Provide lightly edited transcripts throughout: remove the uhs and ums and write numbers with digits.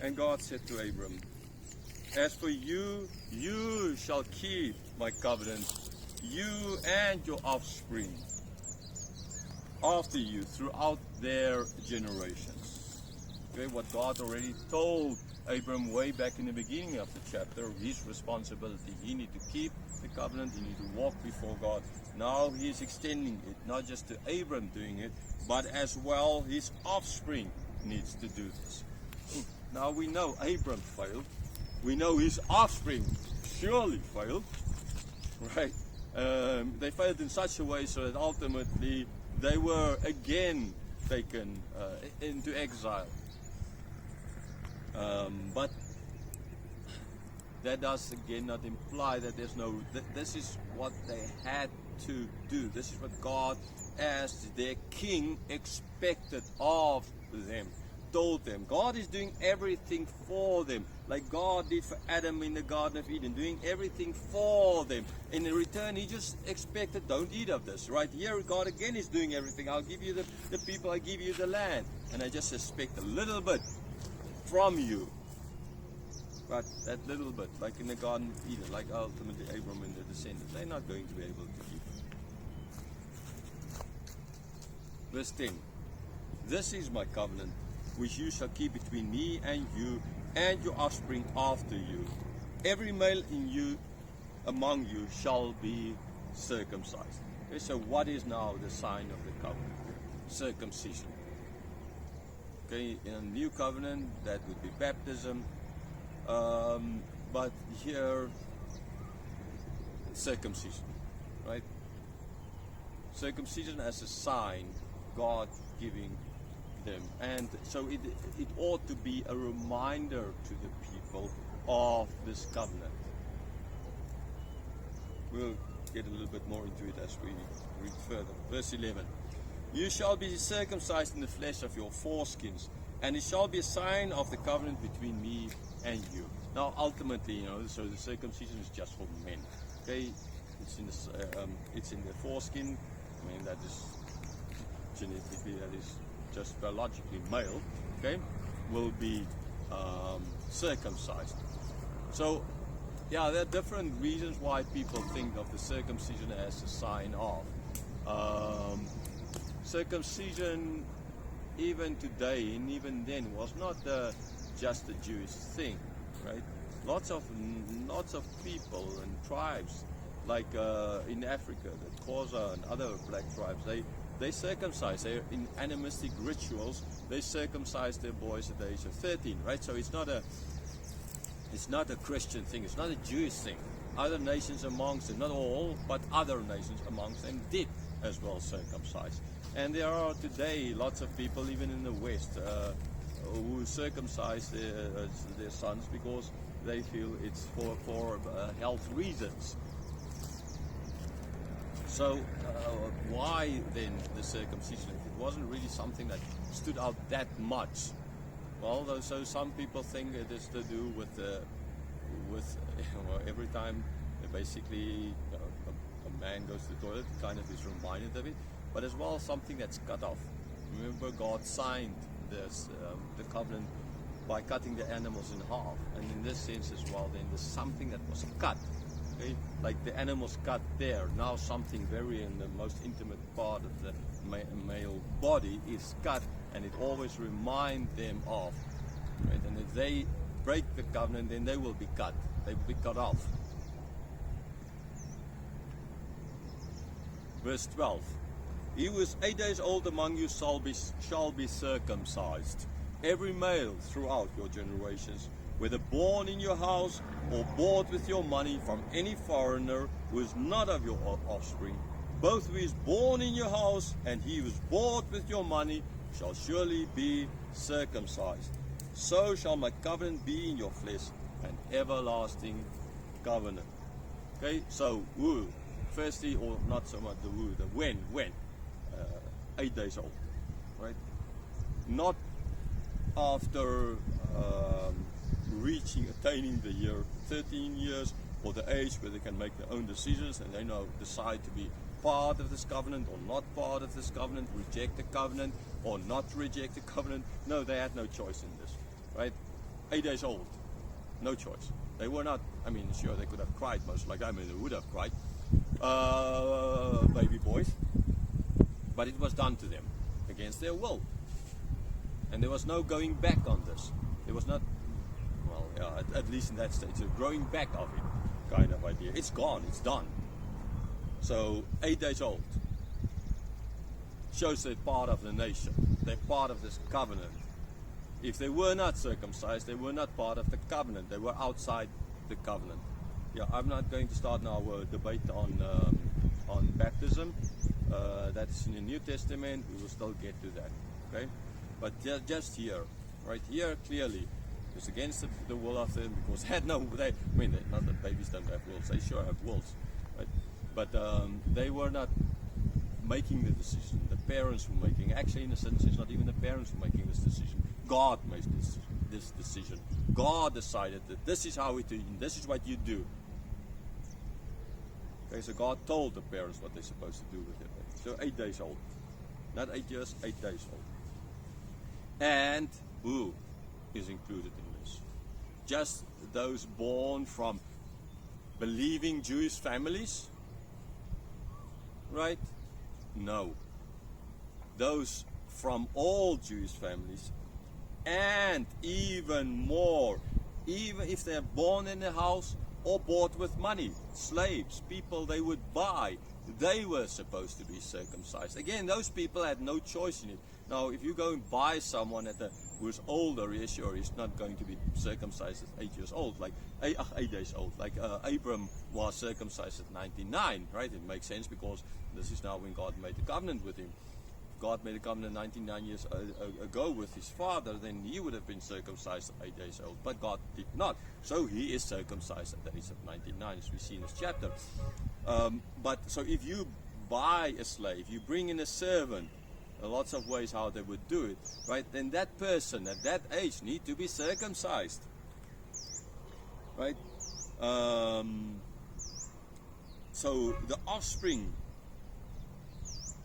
And God said to Abram, as for you, you shall keep my covenant, you and your offspring after you throughout their generations. Okay, what God already told Abram way back in the beginning of the chapter, his responsibility. He needed to keep the covenant, he needed to walk before God. Now he is extending it, not just to Abram doing it, but as well his offspring needs to do this. Now we know Abram failed. We know his offspring surely failed. Right? They failed in such a way so that ultimately they were again taken into exile. But that does again not imply that there's no. This is what they had to do. This is what God, as their king, expected of them. Told them. God is doing everything for them, like God did for Adam in the Garden of Eden, doing everything for them. In return, he just expected, don't eat of this. Right here, God again is doing everything. I'll give you the people, I'll give you the land, and I just expect a little bit from you. But that little bit, like in the Garden of Eden, like ultimately Abram and the descendants, they're not going to be able to keep it. Verse 10. This is my covenant, which you shall keep between me and you and your offspring after you. Every male in you, among you, shall be circumcised. Okay, so what is now the sign of the covenant? Circumcision. Okay, in a new covenant, that would be baptism. But here, circumcision, right? Circumcision as a sign, God giving them. And so it ought to be a reminder to the people of this covenant. We'll get a little bit more into it as we read further. Verse 11. You shall be circumcised in the flesh of your foreskins, and it shall be a sign of the covenant between me and you. Now, ultimately, so the circumcision is just for men. Okay, it's in the foreskin. I mean, that is genetically, that is just biologically male. Okay, will be circumcised. So, yeah, there are different reasons why people think of the circumcision as a sign of. Circumcision, even today and even then, was not just a Jewish thing, right? Lots of people and tribes, like in Africa, the Xhosa and other black tribes, they circumcise. They're in animistic rituals. They circumcise their boys at the age of 13, right? So it's not a Christian thing. It's not a Jewish thing. Other nations amongst them, not all, but other nations amongst them did as well circumcise. And there are today lots of people, even in the West, who circumcise their sons because they feel it's for health reasons. So why then the circumcision? If it wasn't really something that stood out that much. Well, so some people think it is to do with every time basically a man goes to the toilet, he kind of is reminded of it. But as well, something that's cut off. Remember, God signed this the covenant by cutting the animals in half, and in this sense as well, then there's something that was cut. Okay? Like the animals cut there, now something very in the most intimate part of the male body is cut, and it always reminds them of. Right? And if they break the covenant, then they will be cut. They will be cut off. Verse 12. He who is 8 days old among you shall be circumcised, every male throughout your generations, whether born in your house or bought with your money from any foreigner who is not of your offspring. Both who is born in your house and he who is bought with your money shall surely be circumcised. So shall my covenant be in your flesh, an everlasting covenant. Okay, so who? Firstly, or not so much the who, the when. 8 days old, right? Not after attaining the year 13 years or the age where they can make their own decisions and they now decide to be part of this covenant or not part of this covenant, reject the covenant or not reject the covenant. No, they had no choice in this, right? 8 days old. No choice. They were not, I mean, sure, they could have cried most likely. I mean, they would have cried. Baby boys. But it was done to them against their will. And there was no going back on this. There was not, well, yeah, at least in that stage, a growing back of it kind of idea. It's gone, it's done. So, 8 days old. Shows they're part of the nation. They're part of this covenant. If they were not circumcised, they were not part of the covenant. They were outside the covenant. Yeah, I'm not going to start now a debate on baptism. That's in the New Testament. We will still get to that. Okay, but just here, right here, clearly, it's against the will of them because not that babies don't have wills. They sure have wills, right? But they were not making the decision. The parents were making. Actually, in a sense, it's not even the parents who were making this decision. God made this decision. God decided that this is how it is, and this is what you do. Okay, so God told the parents what they're supposed to do with it. So 8 days old. Not 8 years, 8 days old. And who is included in this? Just those born from believing Jewish families? Right? No. Those from all Jewish families, and even more, even if they're born in a house or bought with money, slaves, people they would buy, they were supposed to be circumcised. Again, those people had no choice in it. Now, if you go and buy someone who's older, yes, sure, he's not going to be circumcised at 8 years old, like 8 days old. Like Abram was circumcised at 99, right? It makes sense because this is now when God made the covenant with him. God made a covenant 99 years ago with his father, then he would have been circumcised at 8 days old. But God did not. So he is circumcised at the age of 99, as we see in this chapter. So if you buy a slave, you bring in a servant, lots of ways how they would do it, right? Then that person at that age need to be circumcised, right? So the offspring.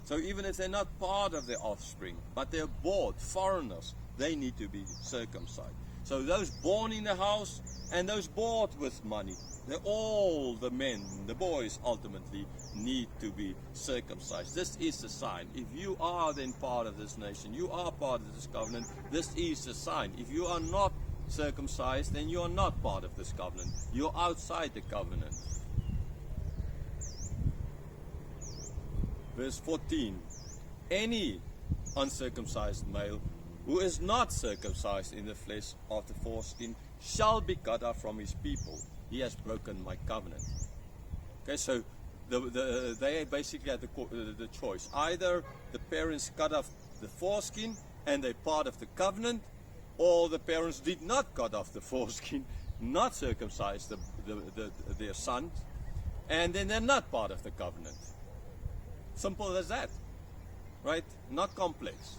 So even if they're not part of their offspring, but they're bought, foreigners, they need to be circumcised. So those born in the house and those bought with money, all the men, the boys ultimately need to be circumcised. This is the sign. If you are then part of this nation, you are part of this covenant, this is the sign. If you are not circumcised, then you are not part of this covenant. You're outside the covenant. Verse 14, any uncircumcised male who is not circumcised in the flesh of the foreskin shall be cut off from his people. He has broken my covenant. Okay, so they basically had the choice. Either the parents cut off the foreskin and they're part of the covenant, or the parents did not cut off the foreskin, not circumcise their sons, and then they're not part of the covenant. Simple as that, right? Not complex.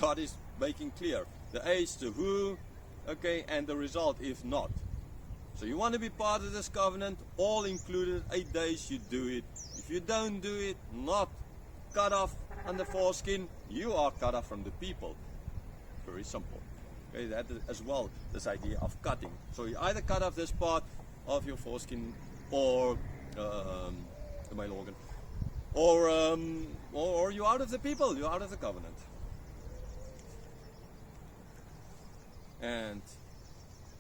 God is making clear the age, the who, okay, and the result if not. So you want to be part of this covenant, all included, 8 days you do it. If you don't do it, not cut off on the foreskin, you are cut off from the people. Very simple. Okay, that as well, this idea of cutting. So you either cut off this part of your foreskin or the male organ, or you're out of the people, you're out of the covenant. And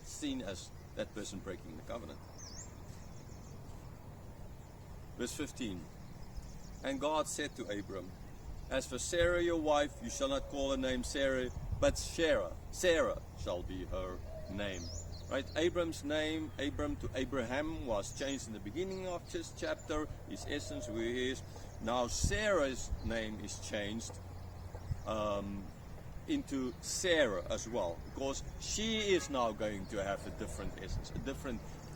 seen as that person breaking the covenant. Verse 15. And God said to Abram, as for Sarah your wife, you shall not call her name Sarah, but Sarah. Sarah shall be her name. Right? Abram's name, Abram to Abraham, was changed in the beginning of this chapter. His essence who he is. Now Sarah's name is changed into Sarah as well, because she is now going to have a different essence,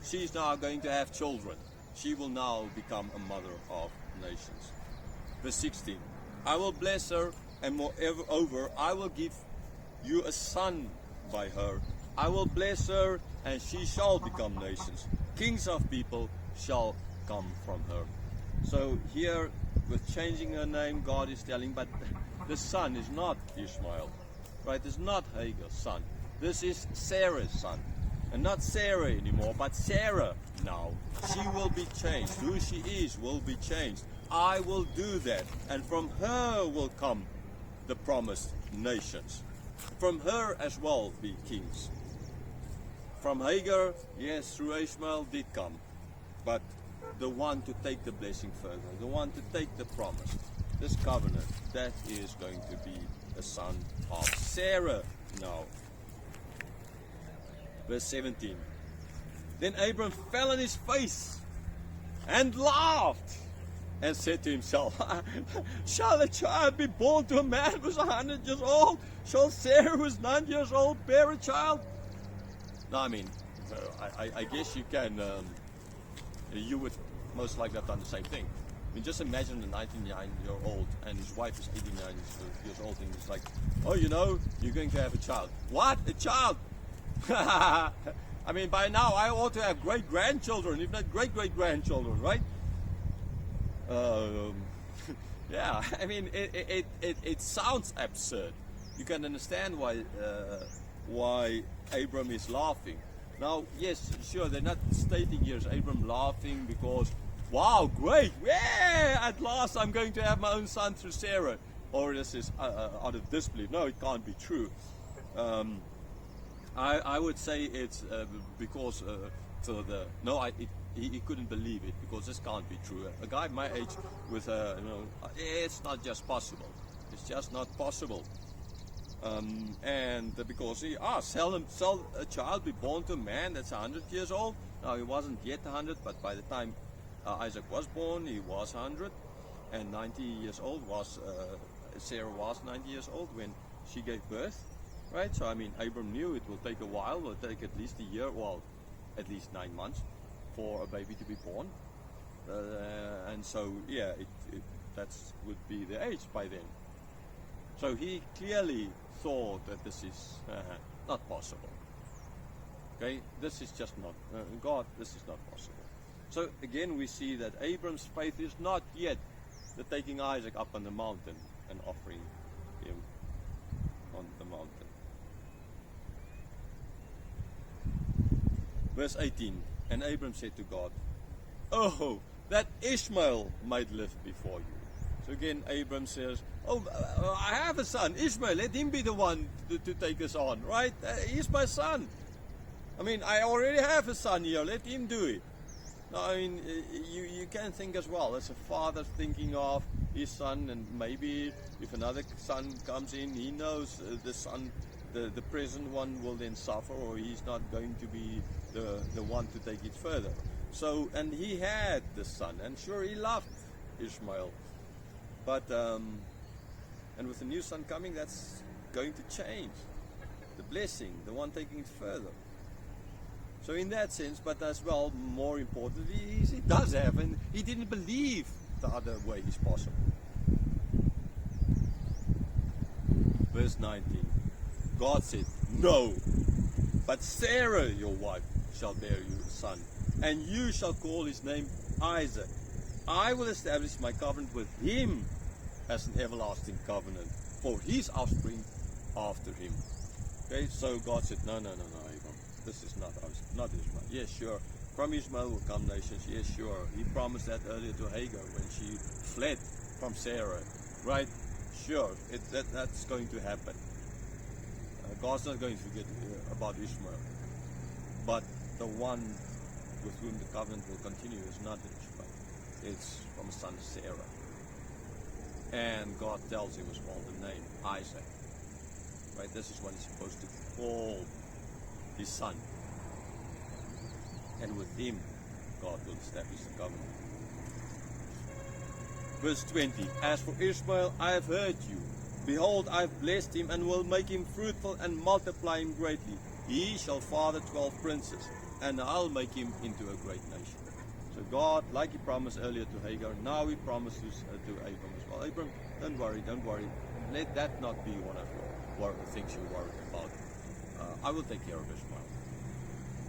she's now going to have children. She will now become a mother of nations. Verse 16, I will bless her, and moreover I will give you a son by her. I will bless her, and she shall become nations. Kings of people shall come from her. So here, with changing her name, God is telling, but the son is not Ishmael, right? It's not Hagar's son. This is Sarah's son. And not Sarah anymore, but Sarah now. She will be changed. Who she is will be changed. I will do that. And from her will come the promised nations. From her as well be kings. From Hagar, yes, through Ishmael did come. But the one to take the blessing further, the one to take the promise, this covenant, that is going to be a son of Sarah now. Verse 17. Then Abram fell on his face and laughed and said to himself, shall a child be born to a man who is 100 years old? Shall Sarah who is 90 years old bear a child? No, I mean, I guess you can, you would most likely have done the same thing. I mean, just imagine a 99-year-old and his wife is 89 years old and he's like, oh, you know, you're going to have a child. What? A child? I mean, by now I ought to have great-grandchildren, if not great-great-grandchildren, right? Yeah, I mean, it sounds absurd. You can understand why Abram is laughing. Now, yes, sure, they're not stating here is Abram laughing because, wow, great, yeah, at last I'm going to have my own son through Sarah. Or this is out of disbelief. No, it can't be true. I would say it's because he couldn't believe it because this can't be true. A guy my age with it's not just possible. It's just not possible. And because he asked, shall a child be born to a man that's 100 years old? Now he wasn't yet 100, but by the time Isaac was born, he was 100, and 90 years old was Sarah was 90 years old when she gave birth. Right, so I mean, Abram knew it will take a while, it will take at least a year, well, at least 9 months for a baby to be born. And so, yeah, that would be the age by then. So he clearly thought that this is not possible. Okay, this is just not, God, this is not possible. So again, we see that Abram's faith is not yet the taking Isaac up on the mountain and offering him on the mountain. Verse 18, and Abram said to God, oh, that Ishmael might live before you. So again, Abram says, oh, I have a son, Ishmael, let him be the one to take us on, right? He's my son. I mean, I already have a son here, let him do it. Now, I mean, you can think as well, as a father thinking of his son, and maybe if another son comes in, he knows the son, the present one will then suffer, or he's not going to be the one to take it further. So, and he had the son, and sure, he loved Ishmael. But, and with the new son coming, that's going to change. The blessing, the one taking it further. So in that sense, but as well, more importantly, he does have, and he didn't believe the other way is possible. Verse 19, God said, no, but Sarah, your wife, shall bear you a son, and you shall call his name Isaac. I will establish my covenant with him as an everlasting covenant for his offspring after him. Okay, so God said, no, Abram, this is not Ishmael. Yes, sure, from Ishmael will come nations. Yes, sure, he promised that earlier to Hagar when she fled from Sarah, right? Sure, that's going to happen. God's not going to forget about Ishmael, but the one with whom the covenant will continue is not Ishmael. It's from a son of Sarah. And God tells him as well the name Isaac. Right? This is what he's supposed to call his son. And with him, God will establish the covenant. Verse 20, as for Ishmael, I have heard you. Behold, I have blessed him and will make him fruitful and multiply him greatly. He shall father 12 princes, and I'll make him into a great nation. So God, like he promised earlier to Hagar, now he promises to Abram as well. Abram, don't worry. Let that not be one of your things you worry about. I will take care of Ishmael.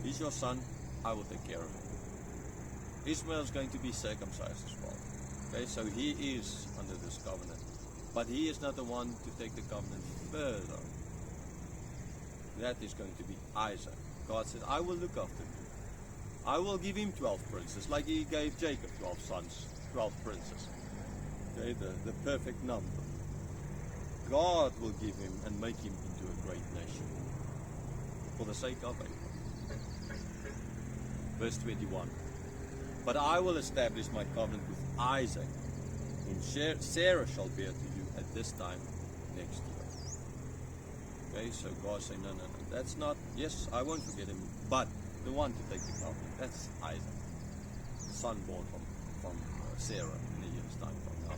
He's your son, I will take care of him. Ishmael is going to be circumcised as well. Okay, so he is under this covenant. But he is not the one to take the covenant further. that is going to be Isaac. God said, I will look after him. I will give him 12 princes, like he gave Jacob 12 sons, 12 princes. Okay, the perfect number. God will give him and make him into a great nation for the sake of Abraham. Verse 21. But I will establish my covenant with Isaac, whom Sarah shall bear to you at this time next year. Okay, so God said, no, that's not, yes, I won't forget him, but the one to take the covenant, that's Isaac, the son born from Sarah in a year's time from now.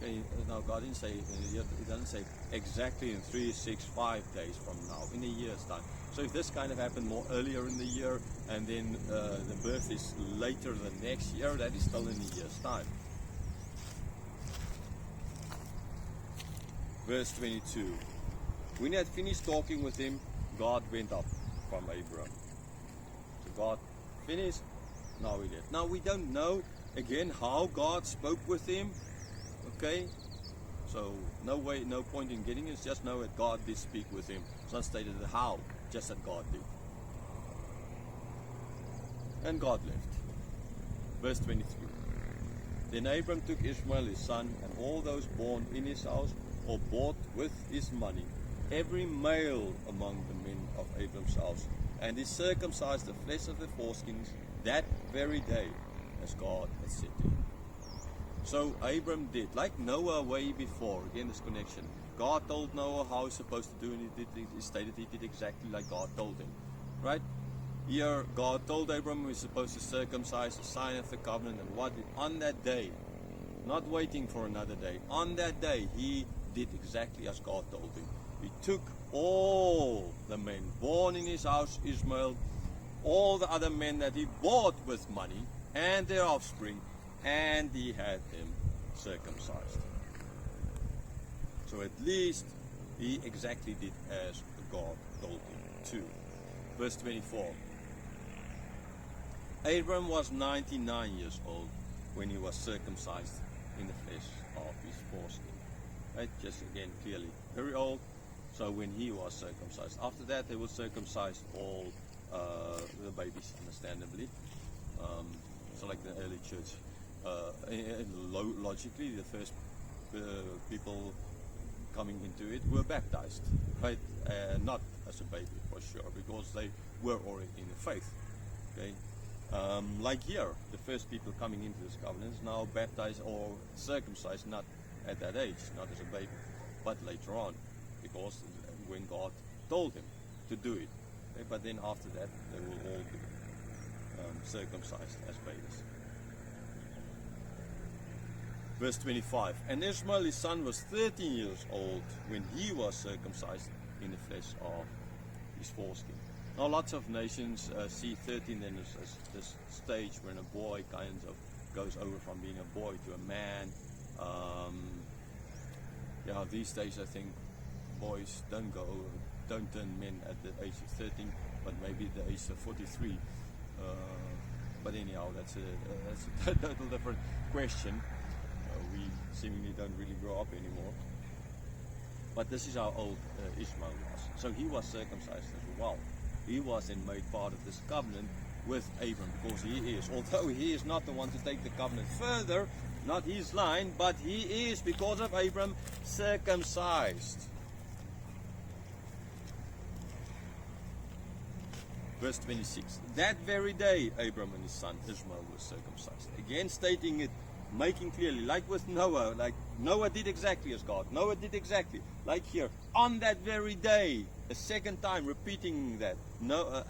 Okay, now God didn't say, it doesn't say exactly in 3, 6, 5 days from now, in a year's time. So if this kind of happened more earlier in the year, and then the birth is later the next year, that is still in a year's time. Verse 22. When he had finished talking with him, God went up from Abraham. So God finished, now he did. Now we don't know, again, how God spoke with him. Okay? So no point in getting it, just know that God did speak with him. It's not stated how, just that God did. And God left. Verse 23. Then Abram took Ishmael his son, and all those born in his house, or bought with his money, every male among the men of Abram's house, and he circumcised the flesh of the foreskins that very day, as God had said to him. So Abram did, like Noah way before, again this connection. God told Noah how he's supposed to do, and he stated he did exactly like God told him. Right? Here, God told Abram he's supposed to circumcise the sign of the covenant, and what on that day, not waiting for another day, on that day he did exactly as God told him. He took all the men born in his house, Ishmael, all the other men that he bought with money, and their offspring, and he had them circumcised. So at least he exactly did as God told him to. Verse 24. Abram was 99 years old when he was circumcised in the flesh of his foreskin. Right? Just again, clearly, very old. So when he was circumcised. After that, they will circumcise all the babies, understandably. So like the early church. Logically, the first people coming into it were baptized, right? Not as a baby for sure, because they were already in the faith. Okay, like here, the first people coming into this covenant is now baptized or circumcised, not at that age, not as a baby, but later on, because when God told him to do it. Okay? But then after that, they will all be circumcised as babies. Verse 25. And Ishmael his son was 13 years old when he was circumcised in the flesh of his foreskin. Now lots of nations see 13 then as this stage when a boy kind of goes over from being a boy to a man. These days I think boys don't turn men at the age of 13, but maybe the age of 43. But anyhow, that's a total different question. We seemingly don't really grow up anymore. But this is how old Ishmael was. So he was circumcised as well. He was then made part of this covenant with Abram, because he is, although he is not the one to take the covenant further, not his line, but he is, because of Abram, circumcised. Verse 26. That very day, Abram and his son Ishmael were circumcised. Again stating it, making clearly, like with Noah, like Noah did exactly as God. Noah did exactly, like here, on that very day, a second time repeating that.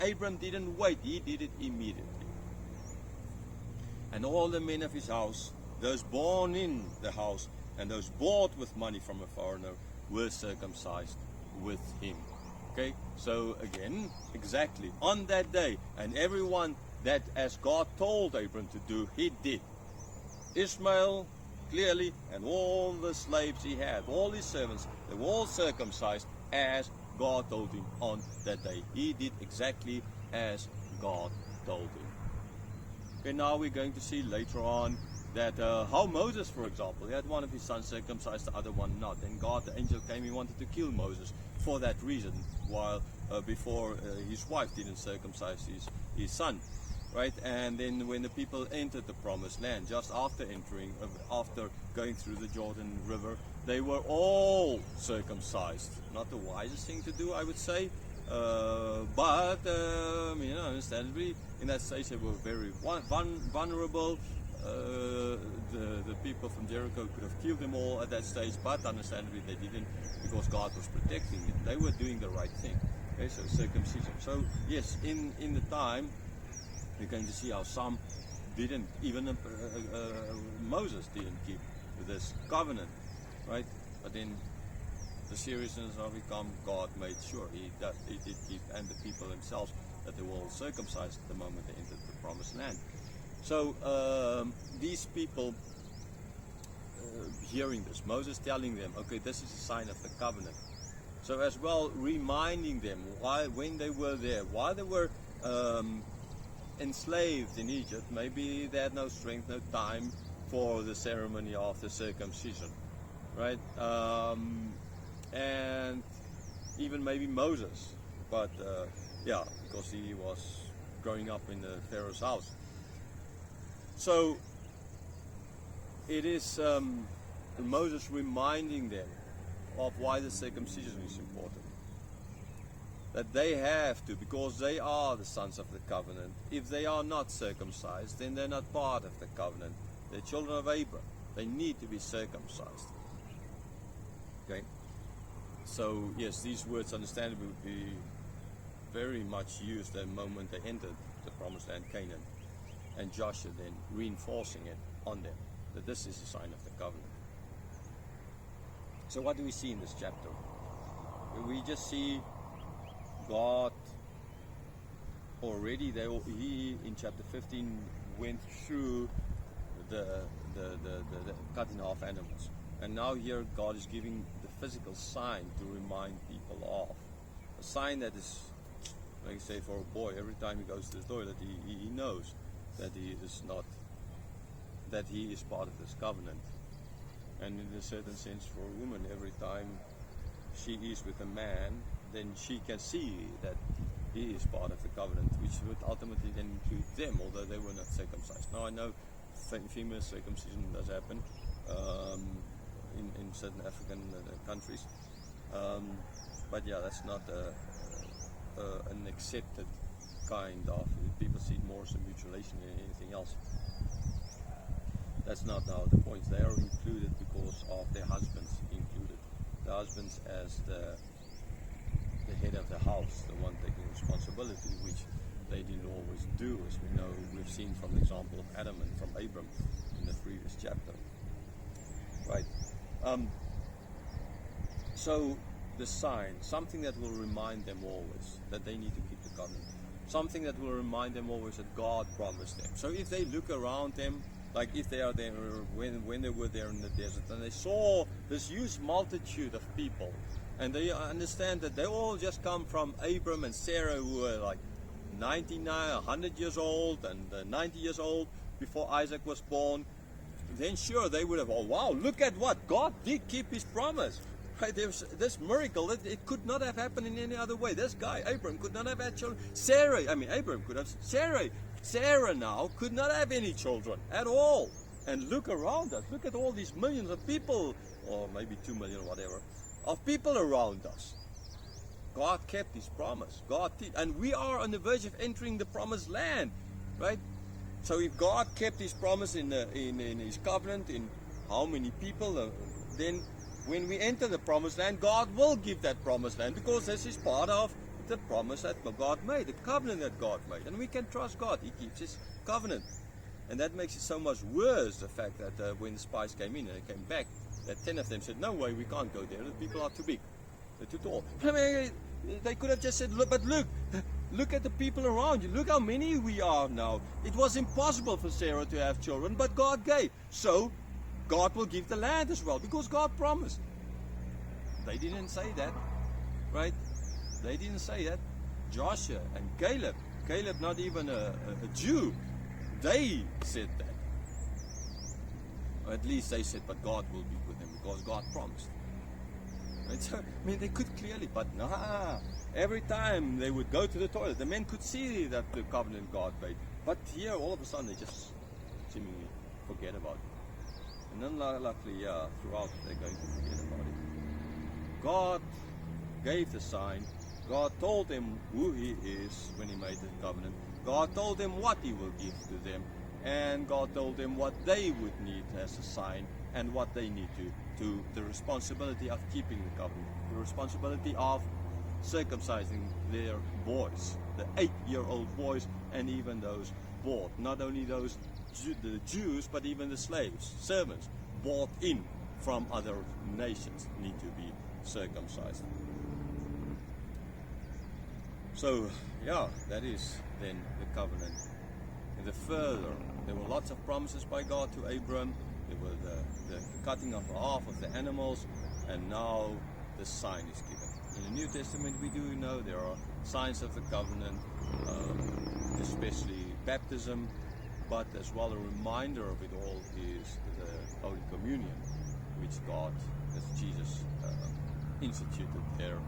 Abram didn't wait, he did it immediately. And all the men of his house, those born in the house, and those bought with money from a foreigner, were circumcised with him. Okay, so again, exactly, on that day, and everyone that as God told Abram to do, he did. Ishmael, clearly, and all the slaves he had, all his servants, they were all circumcised as God told him on that day. He did exactly as God told him. Okay, now we're going to see later on that how Moses, for example, he had one of his sons circumcised, the other one not. And God, the angel came, he wanted to kill Moses for that reason, while before his wife didn't circumcise his son, right? And then when the people entered the promised land, just after entering, after going through the Jordan River, they were all circumcised. Not the wisest thing to do, I would say, but understandably, in that stage they were very vulnerable. The people from Jericho could have killed them all at that stage, but understandably they didn't, because God was protecting them. They were doing the right thing. Okay, so circumcision. So yes, in the time, we're going to see how some didn't, even Moses didn't keep this covenant, right? But then the seriousness of it come, God made sure he did keep, and the people themselves, that they were all circumcised the moment they entered the promised land. So these people hearing this, Moses telling them, okay, this is a sign of the covenant. So as well, reminding them why, when they were there, why they were enslaved in Egypt. Maybe they had no strength, no time for the ceremony of the circumcision, right? And even maybe Moses, but because he was growing up in the Pharaoh's house. So it is Moses reminding them of why the circumcision is important. That they have to, because they are the sons of the covenant. If they are not circumcised, then they're not part of the covenant. They're children of Abraham. They need to be circumcised. Okay? So, yes, these words understandably would be very much used the moment they entered the promised land, Canaan. And Joshua then reinforcing it on them, that this is a sign of the covenant. So what do we see in this chapter? We just see God already, he in chapter 15 went through the cut in half animals. And now here God is giving the physical sign to remind people of. A sign that is, like I say, for a boy, every time he goes to the toilet, he knows that he is not, that he is part of this covenant. And in a certain sense for a woman, every time she is with a man, then she can see that he is part of the covenant, which would ultimately then include them, although they were not circumcised. Now I know female circumcision does happen in certain African countries, but yeah, that's not an accepted kind of. People see it more as a mutilation than anything else. That's not now the point. They are included because of their husbands included. The husbands as the head of the house, the one taking responsibility, which they didn't always do, as we know, we've seen from the example of Adam and from Abram in the previous chapter. Right. So the sign, something that will remind them always that they need to keep the covenant. Something that will remind them always that God promised them. So if they look around them, like if they are there, when they were there in the desert, and they saw this huge multitude of people, and they understand that they all just come from Abram and Sarah, who were like 99, 100 years old, and 90 years old before Isaac was born, then sure they would have, oh wow, look at what, God did keep his promise. Right, there's this miracle, it could not have happened in any other way. This guy, Abram, could not have had children. Abram could have, Sarah now could not have any children at all. And look around us, look at all these millions of people, or maybe 2 million, whatever, of people around us. God kept his promise. God did, and we are on the verge of entering the promised land, right? So if God kept his promise in his covenant, in how many people, then when we enter the promised land, God will give that promised land, because this is part of the promise that God made, the covenant that God made. And we can trust God. He keeps his covenant. And that makes it so much worse, the fact that when the spies came in and they came back, that 10 of them said, no way, we can't go there. The people are too big. They're too tall. I mean, they could have just said, look at the people around you. Look how many we are now. It was impossible for Sarah to have children, but God gave. So God will give the land as well, because God promised. They didn't say that, right? They didn't say that. Joshua and Caleb not even a Jew, they said that. Or at least they said, but God will be with them, because God promised. They could clearly, but nah. Every time they would go to the toilet, the men could see that the covenant God made. But here, all of a sudden, they just seemingly forget about it. And then, luckily, throughout, they're going to forget about it. God gave the sign. God told them who He is when He made the covenant. God told them what He will give to them. And God told them what they would need as a sign and what they need to the responsibility of keeping the covenant, the responsibility of circumcising their boys, the 8-year-old boys, and even those bought, not only those the Jews, but even the slaves, servants, bought in from other nations need to be circumcised. So, that is then the covenant. And there were lots of promises by God to Abram. There were the cutting of half of the animals, and now the sign is given. In the New Testament, we do know there are signs of the covenant, especially baptism, but as well a reminder of it all is the Holy Communion, which Jesus instituted there